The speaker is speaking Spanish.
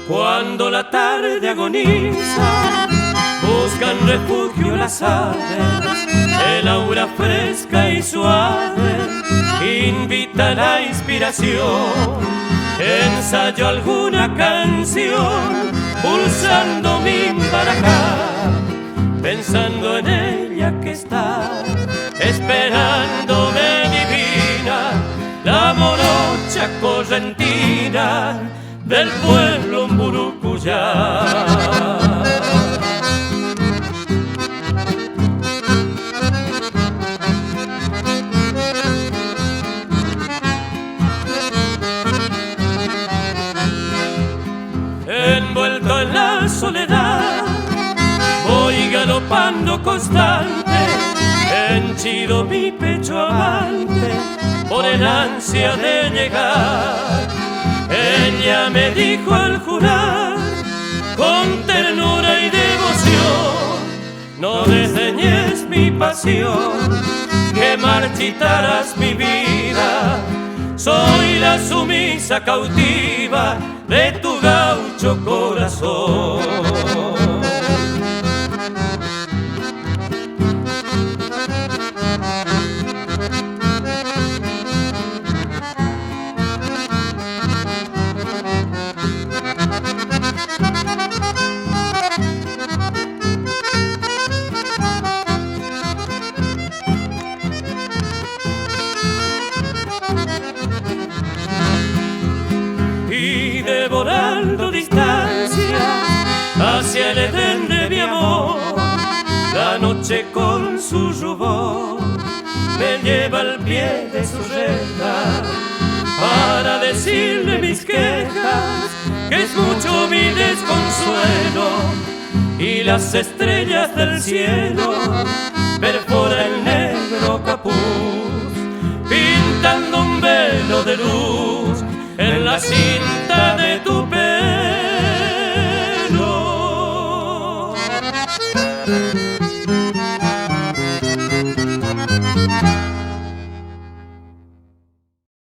Cuando la tarde agoniza, buscan refugio las aves, el aura fresca y suave invita a la inspiración. Ensayo alguna canción, pulsando mi baraja, pensando en ella que está esperándome divina, la morocha correntina del pueblo Mburucuyá. Envuelto en la soledad, voy galopando constante, henchido mi pecho amante por el ansia de llegar. Ella me dijo al jurar, con ternura y devoción, no desdeñes mi pasión, que marchitarás mi vida. Soy la sumisa cautiva de tu gaucho corazón. Y devorando distancia hacia el Edén de mi amor, la noche con su rubor me lleva al pie de su reja para decirle mis quejas, que es mucho mi desconsuelo, y las estrellas del cielo perfora el negro capuz, pintando un velo de luz en la cinta